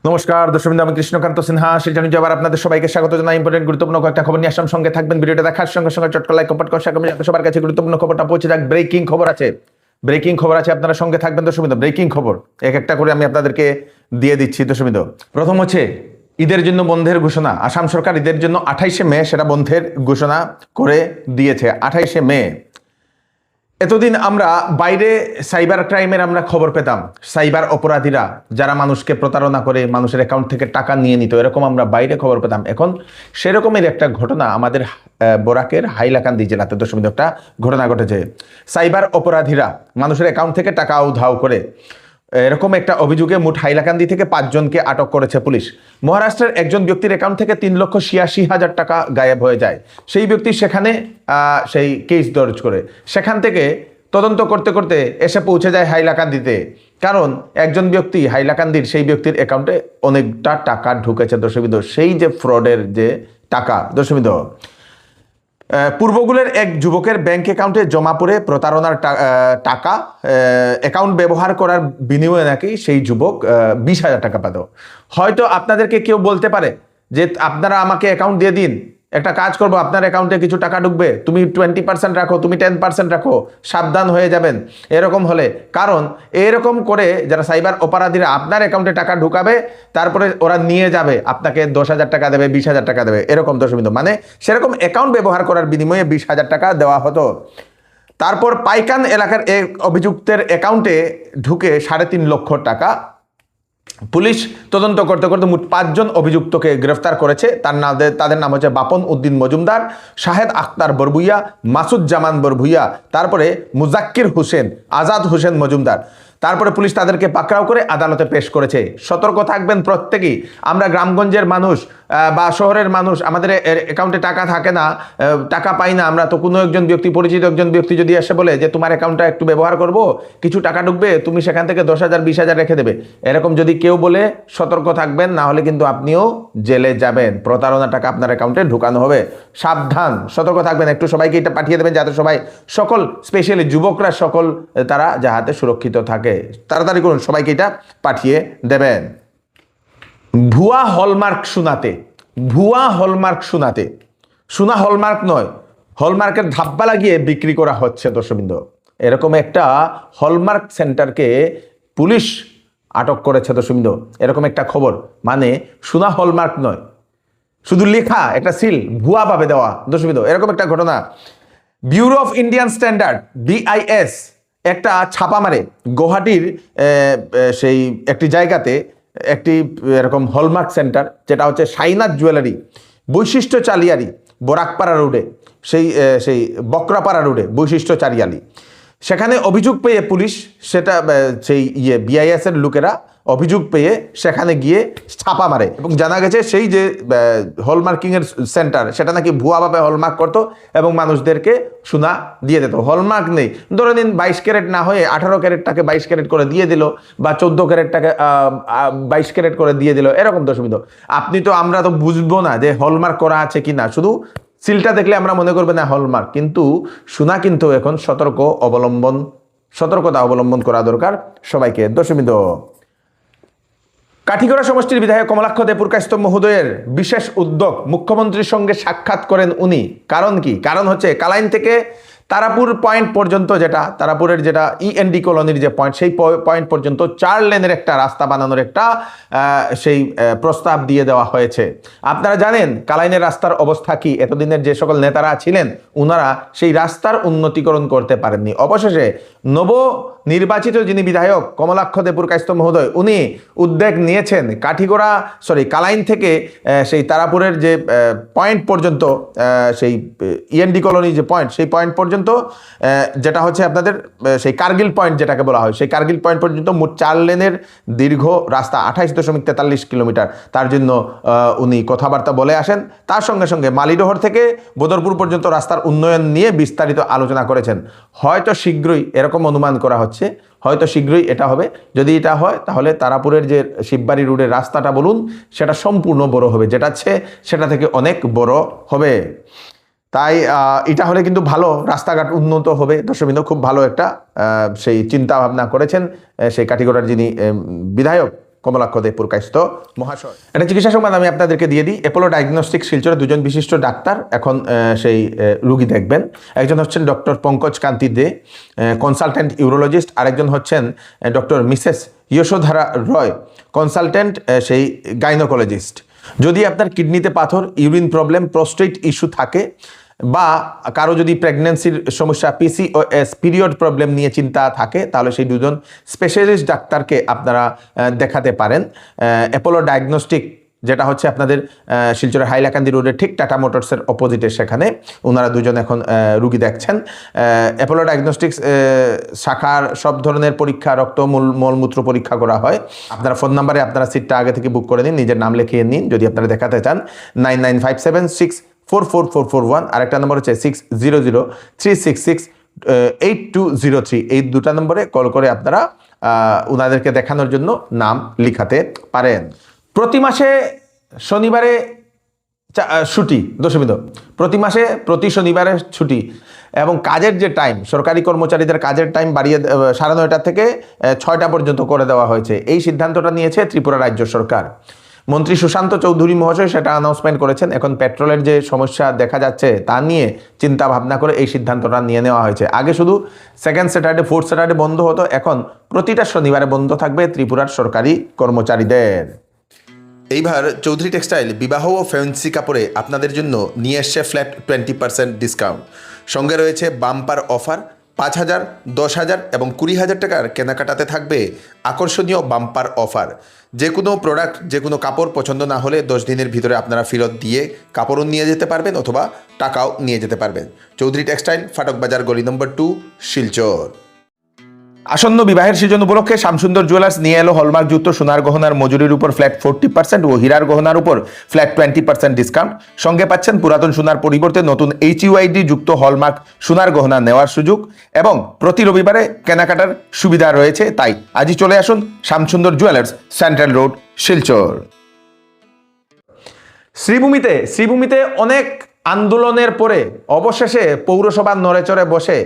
নমস্কার দর্শকবৃন্দ, আমি কৃষ্ণকান্ত সিনহা সেজানি আবার আপনাদের সবাইকে স্বাগত জানাই। ইম্পর্টেন্ট গুরুত্বপূর্ণ কয়েকটা খবর নিয়ে আসলাম, সঙ্গে থাকবেন। ভিডিওটা দেখার সঙ্গে সঙ্গে চটকা লাইক কমেন্ট করে সবার কাছে গুরুত্বপূর্ণ খবরটা পৌঁছে যাক। ব্রেকিং খবর আছে, আপনারা সঙ্গে থাকবেন দর্শকবৃন্দ। ব্রেকিং খবর এক একটা করে আমি আপনাদেরকে দিয়ে দিচ্ছি দর্শকবৃন্দ। প্রথম হচ্ছে ঈদের জন্য বন্ধের ঘোষণা। আসাম সরকার ঈদের জন্য 28শে মে সেটা বন্ধের ঘোষণা করে দিয়েছে। 28শে মে। এতদিন আমরা বাইরে সাইবার ক্রাইমের আমরা খবর পেতাম, সাইবার অপরাধীরা যারা মানুষকে প্রতারণা করে মানুষের অ্যাকাউন্ট থেকে টাকা নিয়ে নিত, এরকম আমরা বাইরে খবর পেতাম। এখন সেরকমের একটা ঘটনা আমাদের বরাকের হাইলাকান্দি জেলাতে দর্শকবৃন্দ একটা ঘটনা ঘটেছে। সাইবার অপরাধীরা মানুষের অ্যাকাউন্ট থেকে টাকা উধাও করে, এরকম একটা অভিযোগে মোট হাইলাকান্দি থেকে 5 জনকে আটক করেছে পুলিশ। মহারাষ্ট্রের একজন ব্যক্তির অ্যাকাউন্ট থেকে 3,86,000 টাকা গায়েব হয়ে যায়। সেই ব্যক্তি সেখানে সেই কেস দর্জ করে, সেখান থেকে তদন্ত করতে করতে এসে পৌঁছে যায় হাইলাকান্দিতে। কারণ একজন ব্যক্তি হাইলাকান্দির সেই ব্যক্তির অ্যাকাউন্টে অনেকটা টাকা ঢুকেছে দর্শকবৃন্দ। সেই যে ফ্রডের যে টাকা দর্শকবৃন্দ, পূর্বগুলের এক যুবকের ব্যাংক অ্যাকাউন্টে জমা পড়ে প্রতারণার টাকা, অ্যাকাউন্ট ব্যবহার করার বিনিময়ে নাকি সেই যুবক 20,000 টাকা পেত। হয়তো আপনাদেরকে কেউ বলতে পারে যে আপনারা আমাকে অ্যাকাউন্ট দিয়ে দিন, একটা কাজ করবো, আপনার অ্যাকাউন্টে কিছু টাকা ঢুকবে, তুমি 20% রাখো, তুমি 10% রাখো, সাবধান হয়ে যাবেন এরকম হলে। কারণ এরকম করে যারা সাইবার অপরাধীরা আপনার অ্যাকাউন্টে টাকা ঢুকাবে, তারপরে ওরা নিয়ে যাবে, আপনাকে 10,000 টাকা দেবে, 20,000 টাকা দেবে, এরকম দর্শকবৃন্দ। মানে সেরকম অ্যাকাউন্ট ব্যবহার করার বিনিময়ে 20,000 টাকা দেওয়া হতো। তারপর পাইকান এলাকার এক অভিযুক্তের অ্যাকাউন্টে ঢুকে 3.5 লক্ষ টাকা। পুলিশ তদন্ত করতে করতে মোট 5 জন অভিযুক্তকে গ্রেফতার করেছে। তাদের নাম হচ্ছে বাপন উদ্দিন মজুমদার, শাহেদ আখতার বরভুইয়া, মাসুদ জামান বরভুইয়া, তারপরে মুজাক্কির হোসেন, আজাদ হোসেন মজুমদার। তারপরে পুলিশ তাদেরকে পাকড়াও করে আদালতে পেশ করেছে। সতর্ক থাকবেন প্রত্যেকেই। আমরা গ্রামগঞ্জের মানুষ বা শহরের মানুষ, আমাদের অ্যাকাউন্টে টাকা থাকে না, টাকা পাই না আমরা, তো কোনো একজন ব্যক্তি, পরিচিত একজন ব্যক্তি যদি এসে বলে যে তোমার অ্যাকাউন্টটা একটু ব্যবহার করব, কিছু টাকা ঢুকবে, তুমি সেখান থেকে 10,000 20,000 রেখে দেবে, এরকম যদি কেউ বলে সতর্ক থাকবেন, না হলে কিন্তু আপনিও জেলে যাবেন, প্রতারণা টাকা আপনার অ্যাকাউন্টে ঢুকানো হবে। সাবধান, সতর্ক থাকবেন। একটু সবাইকে এটা পাঠিয়ে দেবেন যাতে সবাই, সকল স্পেশালি যুবকরা সকল তারা যাহাতে সুরক্ষিত থাকে। তাড়াতাড়ি করুন, সবাইকে এটা পাঠিয়ে দেবেন। ভুয়া হলমার্ক শোনাতে, সোনা হলমার্ক নয়, হলমার্কের ধাব্বা লাগিয়ে বিক্রি করা হচ্ছে দর্শকবৃন্দ। এরকম একটা হলমার্ক সেন্টারকে পুলিশ আটক করেছে দর্শকবৃন্দ। এরকম একটা খবর, মানে সোনা হলমার্ক নয়, শুধু লেখা একটা সিল ভুয়াভাবে দেওয়া দর্শকবৃন্দ, এরকম একটা ঘটনা। Bureau of Indian standard BIS একটা ছাপা মারে গুয়াহাটির সেই একটি জায়গাতে, একটি এরকম হলমার্ক সেন্টার, যেটা হচ্ছে সাইনাথ জুয়েলারি, বৈশিষ্ট্য চালিয়ারি, বরাকপাড়া রোডে, সেই বকরাপাড়া রোডে বৈশিষ্ট্য চালিয়ারি। সেখানে অভিযোগ পেয়ে পুলিশ, সেটা সেই BIS এর লোকেরা অভিযোগ পেয়ে সেখানে গিয়ে ছাপা মারে এবং জানা গেছে সেই যে হলমার্কিংয়ের সেন্টার, সেটা নাকি ভুয়াভাবে হলমার্ক করতো এবং মানুষদেরকে সোনা দিয়ে দিত। হলমার্ক নেই, ধরে নিন 22 ক্যারেট না হয়ে 18 ক্যারেটটাকে 22 ক্যারেট করে দিয়ে দিল, বা 14 ক্যারেটটাকে 22 ক্যারেট করে দিয়ে দিল, এরকম দর্শকবৃন্দ। আমরা তো বুঝবো না যে হলমার্ক করা আছে কি না, শুধু সিলটা দেখলে আমরা মনে করবো না হলমার্ক, কিন্তু সোনা কিন্তু এখন সতর্কতা অবলম্বন করা দরকার সবাইকে দর্শকবৃন্দ। কাঠিগড়া সমষ্টির বিধায়ক কমলাক্ষ দেপুরকায়স্থ মহোদয়ের বিশেষ উদ্যোগ, মুখ্যমন্ত্রীর সঙ্গে সাক্ষাৎ করেন উনি। কারণ কি? কারণ হচ্ছে কালাইন থেকে তারাপুর পয়েন্ট পর্যন্ত, যেটা তারাপুরের যেটা END কলোনির যে পয়েন্ট, সেই পয়েন্ট পর্যন্ত 4 লেনের একটা রাস্তা বানানোর একটা সেই প্রস্তাব দিয়ে দেওয়া হয়েছে। আপনারা জানেন কালাইনের রাস্তার অবস্থা কি। এতদিনের যে সকল নেতারা ছিলেন, ওনারা সেই রাস্তার উন্নতিকরণ করতে পারেননি। অবশেষে নির্বাচিত যিনি বিধায়ক কমলাক্ষ দেপুরকায়স্থ মহোদয়, উনি উদ্যোগ নিয়েছেন কালাইন থেকে সেই তারাপুরের যে পয়েন্ট পর্যন্ত, সেই END কলোনি যে পয়েন্ট, সেই পয়েন্ট পর্যন্ত, যেটা হচ্ছে আপনাদের সেই কার্গিল পয়েন্ট যেটাকে বলা হয়, সেই কার্গিল পয়েন্ট পর্যন্ত মোট 4 লেনের দীর্ঘ রাস্তা, 28.43 কিলোমিটার। তার জন্য উনি কথাবার্তা বলে আসেন। তার সঙ্গে সঙ্গে মালিডহর থেকে বদরপুর পর্যন্ত রাস্তার উন্নয়ন নিয়ে বিস্তারিত আলোচনা করেছেন। হয়তো শীঘ্রই, এরকম অনুমান করা হচ্ছে, হয়তো শীঘ্রই এটা হবে। যদি এটা হয় তাহলে তারাপুরের যে শিববাড়ি রোডের রাস্তাটা বলুন, সেটা সম্পূর্ণ বড় হবে, যেটা সেটা থেকে অনেক বড় হবে। তাই এটা হলে কিন্তু ভালো, রাস্তাঘাট উন্নত হবে দর্শকবৃন্দ। খুব ভালো একটা সেই চিন্তা ভাবনা করেছেন সেই কাঠিগড়ার যিনি বিধায়ক কমলাক্ষ দে পুরকাইস্ত মহাশয়। এটা চিকিৎসা সংবাদ আমি আপনাদেরকে দিয়ে দিই। অ্যাপোলো ডায়াগনস্টিক শিলচরে দুজন বিশিষ্ট ডাক্তার এখন সেই রুগী দেখবেন। একজন হচ্ছেন ডক্টর পঙ্কজ কান্তি দে, কনসালটেন্ট ইউরোলজিস্ট। আরেকজন হচ্ছেন ডক্টর মিসেস যশোধারা রয়, কনসালটেন্ট সেই গাইনোকোলজিস্ট। যদি আপনার কিডনিতে পাথর, ইউরিন প্রবলেম, প্রোস্টেট ইস্যু থাকে বা কারো যদি প্রেগন্যান্সির সমস্যা, পিসিওএস পিরিয়ড প্রবলেম নিয়ে চিন্তা থাকে, তাহলে সেই দুজন স্পেশালিস্ট ডাক্তারকে আপনারা দেখাতে পারেন। অ্যাপোলো ডায়াগনস্টিক যেটা হচ্ছে আপনাদের শিলচরের হাইলাকান্দি রোডের ঠিক টাটা মোটরসের অপোজিটে, সেখানে ওনারা দুজন এখন রুগী দেখছেন। অ্যাপোলো ডায়াগনস্টিক্স শাখার সব ধরনের পরীক্ষা, রক্ত মলমূত্র পরীক্ষা করা হয়। আপনারা ফোন নাম্বারে আপনারা সিটটা আগে থেকে বুক করে নিন, নিজের নাম লিখিয়ে নিন যদি আপনারা দেখাতে চান। 9957644441, আরেকটা নম্বর হচ্ছে 6003668203। এই দুটা নম্বরে কল করে আপনারা ওনাদেরকে দেখানোর জন্য নাম লিখাতে পারেন। প্রতি মাসে শনিবারে ছুটি, দশমী প্রতি মাসে প্রতি শনিবারে ছুটি এবং কাজের যে টাইম, সরকারি কর্মচারীদের কাজের টাইম বাড়িয়ে 9:30 থেকে 6টা পর্যন্ত করে দেওয়া হয়েছে। এই সিদ্ধান্তটা নিয়েছে ত্রিপুরা রাজ্য সরকার। মন্ত্রী সুশান্ত চৌধুরী মহাশয় সেটা অ্যানাউন্সমেন্ট করেছেন। এখন পেট্রোলের যে সমস্যা দেখা যাচ্ছে তা নিয়ে চিন্তা ভাবনা করে এই সিদ্ধান্তটা নিয়ে নেওয়া হয়েছে। আগে শুধু সেকেন্ড স্যাটারডে, ফোর্থ স্যাটারডে বন্ধ হতো, এখন প্রতিটা শনিবারে বন্ধ থাকবে ত্রিপুরার সরকারি কর্মচারীদের। এইবার চৌধুরী টেক্সটাইল বিবাহ ও ফ্যান্সি কাপড়ে আপনাদের জন্য নিয়ে এসছে ফ্ল্যাট 20% ডিসকাউন্ট। সঙ্গে রয়েছে বাম্পার অফার। 5,000, 10,000 এবং 20,000 টাকার কেনাকাটাতে থাকবে আকর্ষণীয় বাম্পার অফার। যে কোনো প্রোডাক্ট, যে কোনো কাপড় পছন্দ না হলে 10 দিনের ভিতরে আপনারা ফেরত দিয়ে কাপড়ও নিয়ে যেতে পারবেন অথবা টাকাও নিয়ে যেতে পারবেন। চৌধুরী টেক্সটাইল, ফাটক বাজার, গলি নম্বর 2, শিলচর। আসন্ন বিবাহের সিজন উপলক্ষে শ্যামসুন্দর জুয়েলার্স নিয়ে এলো হলমার্কযুক্ত সোনার গহনার মজুরির উপর ফ্ল্যাট 40% ও হীরার গহনার উপর ফ্ল্যাট 20% ডিসকাউন্ট। সঙ্গে পাচ্ছেন পুরাতন সোনার পরিবর্তে নতুন HUID যুক্ত হলমার্ক সোনার গহনা নেওয়ার সুযোগ এবং প্রতি রবিবারে কেনাকাটার সুবিধা রয়েছে। তাই আজই চলে আসুন Shyamsundar jewellers, central road, Silchar. শ্রীভূমিতে অনেক আন্দোলনের পরে অবশেষে পৌরসভার নড়েচড়ে বসে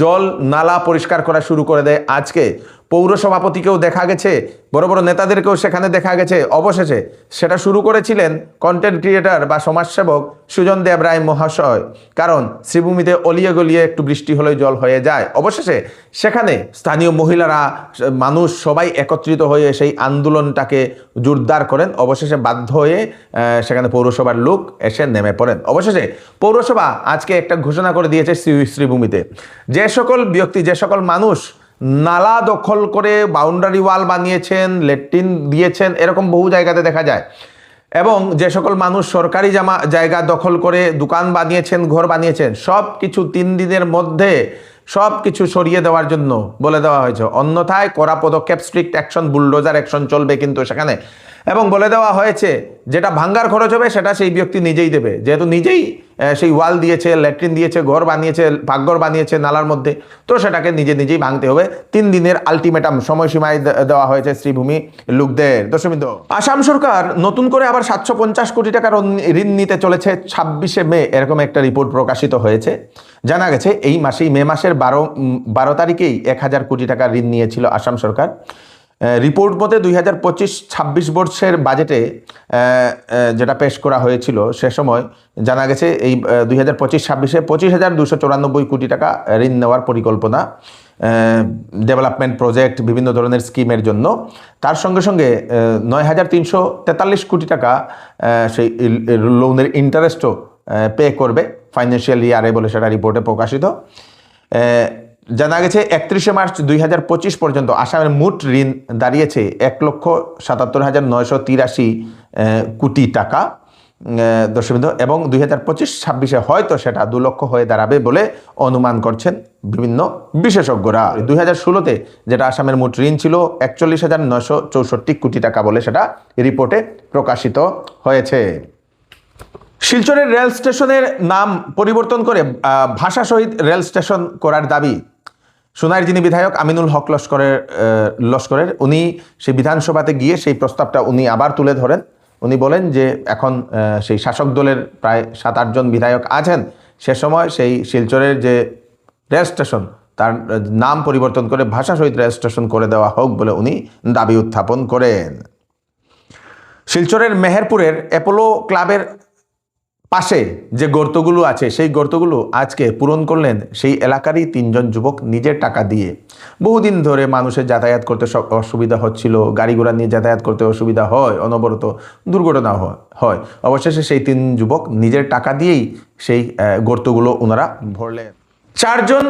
জল নালা পরিষ্কার করা শুরু করে দেয়। আজকে পৌর সভাপতিকেও দেখা গেছে, বড় বড় নেতাদেরকেও সেখানে দেখা গেছে। অবশেষে সেটা শুরু করেছিলেন কন্টেন্ট ক্রিয়েটর বা সমাজসেবক সুজন দেব রায় মহাশয়। কারণ শ্রীভূমিতে অলিয়ে গলিয়ে একটু বৃষ্টি হলেই জল হয়ে যায়। অবশেষে সেখানে স্থানীয় মহিলারা, মানুষ সবাই একত্রিত হয়ে সেই আন্দোলনটাকে জোরদার করেন। অবশেষে বাধ্য হয়ে সেখানে পৌরসভার লোক এসে নেমে পড়েন। অবশেষে পৌরসভা আজকে একটা ঘোষণা করে দিয়েছে, শ্রীভূমিতে যে সকল ব্যক্তি, যে সকল মানুষ নালা দখল করে বাউন্ডারি ওয়াল বানিয়েছেন, ল্যাট্রিন দিয়েছেন, এরকম বহু জায়গাতে দেখা যায়, এবং যে সকল মানুষ সরকারি জায়গা দখল করে দোকান বানিয়েছেন, ঘর বানিয়েছেন, সব কিছু 3 দিনের মধ্যে সব কিছু সরিয়ে দেওয়ার জন্য বলে দেওয়া হয়েছে। অন্যথায় কড়া পদক্ষেপ, স্ট্রিক্ট অ্যাকশন, বুলডোজার অ্যাকশন চলবে কিন্তু সেখানে। এবং বলে দেওয়া হয়েছে যেটা ভাঙ্গার খরচ হবে সেটা সেই ব্যক্তি নিজেই দেবে, যেহেতু নিজেই সেই ওয়াল দিয়েছে, ল্যাট্রিন দিয়েছে, ঘর বানিয়েছে, পাকঘর বানিয়েছে নালার মধ্যে, তো সেটাকে নিজেই ভাঙতে হবে। 3 দিনের আলটিমেটাম সময়সীমায় দেওয়া হয়েছে শ্রীভূমি লোকদের। দশমিত আসাম সরকার নতুন করে আবার 750 কোটি টাকার ঋণ নিতে চলেছে 26শে মে, এরকম একটা রিপোর্ট প্রকাশিত হয়েছে। জানা গেছে এই মাসেই, মে মাসের 12 তারিখেই 1000 কোটি টাকা ঋণ নিয়েছিল আসাম সরকার। রিপোর্ট মতে 2025-26 বর্ষের বাজেটে যেটা পেশ করা হয়েছিল সে সময় জানা গেছে এই 2025-26-এ 25,294 কোটি টাকা ঋণ নেওয়ার পরিকল্পনা, ডেভেলপমেন্ট প্রজেক্ট, বিভিন্ন ধরনের স্কিমের জন্য। তার সঙ্গে সঙ্গে 9,343 কোটি টাকা সেই লোনের ইন্টারেস্টও পে করবে ফাইন্যান্সিয়াল ইয়ারে বলে সেটা রিপোর্টে প্রকাশিত। জানা গেছে 31শে মার্চ 2025 পর্যন্ত আসামের মোট ঋণ দাঁড়িয়েছে 1,77,983 কোটি টাকা দশমিক, এবং 2025-26-এ হয়তো সেটা 2 লক্ষ হয়ে দাঁড়াবে বলে অনুমান করছেন বিভিন্ন বিশেষজ্ঞরা। 2016-তে যেটা আসামের মোট ঋণ ছিল 41,964 কোটি টাকা বলে সেটা রিপোর্টে প্রকাশিত হয়েছে। শিলচরের রেল স্টেশনের নাম পরিবর্তন করে ভাষা শহীদ রেল স্টেশন করার দাবি সোনাইর যিনি বিধায়ক আমিনুল হক লস্করের, উনি সেই বিধানসভাতে গিয়ে সেই প্রস্তাবটা উনি আবার তুলে ধরেন। উনি বলেন যে এখন সেই শাসক দলের প্রায় 7-8 জন বিধায়ক আছেন, সে সময় সেই শিলচরের যে রেল স্টেশন তার নাম পরিবর্তন করে ভাষা শহীদ রেল স্টেশন করে দেওয়া হোক বলে উনি দাবি উত্থাপন করেন। শিলচরের মেহেরপুরের অ্যাপোলো ক্লাবের পাশে যে গর্তগুলো আছে সেই গর্তগুলো আজকে পূরণ করলেন সেই এলাকারই 3 জন যুবক নিজের টাকা দিয়ে। বহুদিন ধরে মানুষের যাতায়াত করতে অসুবিধা হচ্ছিল, গাড়ি ঘোড়া নিয়ে যাতায়াত করতে অসুবিধা হয়, অনবরত দুর্ঘটনা হয়। অবশেষে সেই 3 যুবক নিজের টাকা দিয়েই সেই গর্তগুলো ওনারা ভরলেন। 4 জন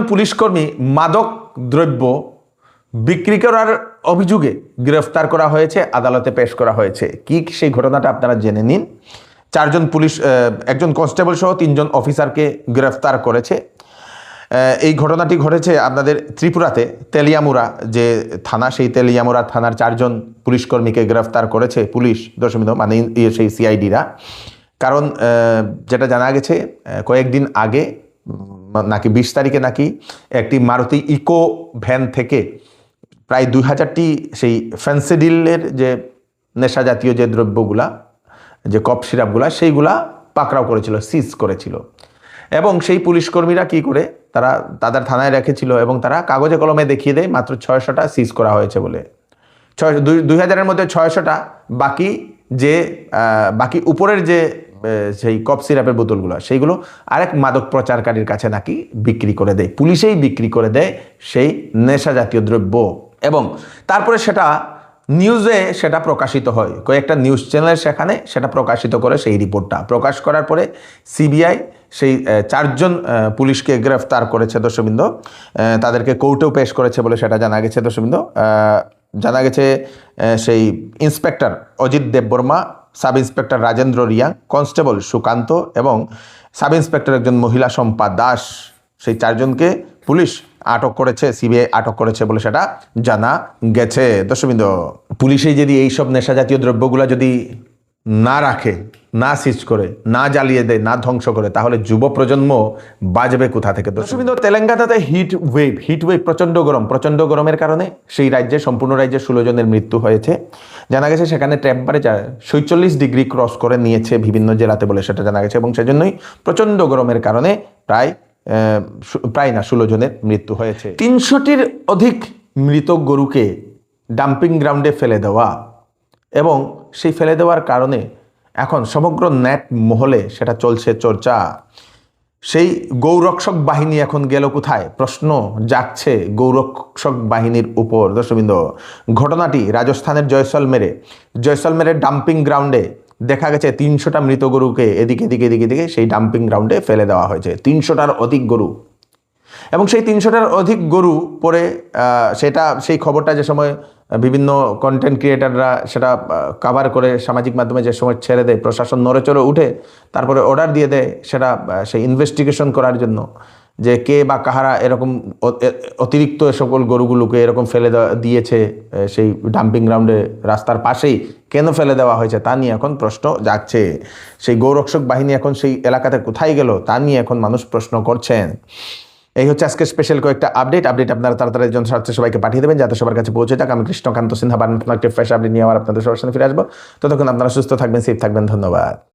পুলিশকর্মী মাদক দ্রব্য বিক্রি করার অভিযোগে গ্রেফতার করা হয়েছে, আদালতে পেশ করা হয়েছে। কি সেই ঘটনাটা আপনারা জেনে নিন। 4 জন পুলিশ, একজন কনস্টেবল সহ 3 জন অফিসারকে গ্রেফতার করেছে। এই ঘটনাটি ঘটেছে আপনাদের ত্রিপুরাতে তেলিয়ামুড়া যে থানা, সেই তেলিয়ামুড়া থানার 4 জন পুলিশকর্মীকে গ্রেফতার করেছে পুলিশ দশমিত মানে সেই সিআইডিরা। কারণ যেটা জানা গেছে কয়েকদিন আগে নাকি 20 তারিখে নাকি একটি মারুতি ইকো ভ্যান থেকে প্রায় 2000টি সেই ফেন্সিডিলের যে নেশা জাতীয় যে দ্রব্যগুলা, যে কফ সিরাপগুলা, সেইগুলা পাকড়াও করেছিল, সিজ করেছিল। এবং সেই পুলিশকর্মীরা কি করে তারা তাদের থানায় রেখেছিল এবং তারা কাগজে কলমে দেখিয়ে দেয় মাত্র 600টা সিজ করা হয়েছে বলে। 2000-এর মধ্যে 600টা, বাকি উপরের যে সেই কফ সিরাপের বোতলগুলো সেইগুলো আরেক মাদক প্রচারকারীর কাছে নাকি বিক্রি করে দেয়, পুলিশেই বিক্রি করে দেয় সেই নেশা জাতীয় দ্রব্য। এবং তারপরে সেটা নিউজে সেটা প্রকাশিত হয়, কয়েকটা নিউজ চ্যানেল সেখানে সেটা প্রকাশিত করে। সেই রিপোর্টটা প্রকাশ করার পরে সিবিআই সেই 4 জন পুলিশকে গ্রেফতার করেছে দর্শকবৃন্দ, তাদেরকে কোর্টেও পেশ করেছে বলে সেটা জানা গেছে দর্শকবৃন্দ। জানা গেছে সেই inspector Ajit Debbarma, sub inspector Rajendra Reang, constable Sukanta এবং সাব ইন্সপেক্টর একজন মহিলা সম্পা দাস, সেই 4 জনকে পুলিশ আটক করেছে, সিবিআই আটক করেছে বলে সেটা জানা গেছে দর্শকবৃন্দ। পুলিশেই যদি এইসব নেশা জাতীয় দ্রব্যগুলো যদি না রাখে, না সিজ করে, না জ্বালিয়ে দেয়, না ধ্বংস করে, তাহলে যুব প্রজন্ম বাজবে কোথা থেকে দর্শকবৃন্দ? তেলেঙ্গানাতে হিট ওয়েভ, প্রচণ্ড গরমের কারণে সেই রাজ্যে, সম্পূর্ণ রাজ্যে 16 জনের মৃত্যু হয়েছে। জানা গেছে সেখানে টেম্পারেচার 46 ডিগ্রি ক্রস করে নিয়েছে বিভিন্ন জেলাতে বলে সেটা জানা গেছে। এবং সেজন্যই প্রচণ্ড গরমের কারণে প্রায় না 16 জনের মৃত্যু হয়েছে। 300টির অধিক মৃত গরুকে ডাম্পিং গ্রাউন্ডে ফেলে দেওয়া, এবং সেই ফেলে দেওয়ার কারণে এখন সমগ্র নেট মহলে সেটা চলছে চর্চা। সেই গৌরক্ষক বাহিনী এখন গেল কোথায়? প্রশ্ন জাগছে গৌরক্ষক বাহিনীর উপর দর্শকবৃন্দ। ঘটনাটি রাজস্থানের জয়সলমেরের ডাম্পিং গ্রাউন্ডে দেখা গেছে 300টা মৃত গরুকে এদিকে সেই ডাম্পিং গ্রাউন্ডে ফেলে দেওয়া হয়েছে। 300টার অধিক গরু, এবং সেই 300টার অধিক গরু পরে সেই খবরটা যে সময় বিভিন্ন কন্টেন্ট ক্রিয়েটাররা সেটা কভার করে সামাজিক মাধ্যমে যে সময় ছেড়ে দেয়, প্রশাসন নড়েচড়ে উঠে তারপরে অর্ডার দিয়ে দেয় সেটা সেই ইনভেস্টিগেশন করার জন্য, যে কে বা কাহারা এরকম অতিরিক্ত সকল গরুগুলোকে এরকম ফেলে দিয়েছে সেই ডাম্পিং গ্রাউন্ডে রাস্তার পাশেই, কেন ফেলে দেওয়া হয়েছে তা নিয়ে এখন প্রশ্ন জাগছে। সেই গৌরক্ষক বাহিনী এখন সেই এলাকাতে কোথায় গেল তা নিয়ে এখন মানুষ প্রশ্ন করছেন। এই হচ্ছে আজকে স্পেশাল কয়েকটা আপডেট আপনারা তাড়াতাড়ি জনস্বার্থে সবাইকে পাঠিয়ে দেবেন যাতে সবার কাছে পৌঁছে যাক। আমি কৃষ্ণকান্ত সিনহা, একটা ফ্রেশ আপডেট নিয়ে আবার আপনাদের সবার সামনে ফিরে আসবো। ততক্ষণ আপনারা সুস্থ থাকবেন, সেফ থাকবেন। ধন্যবাদ।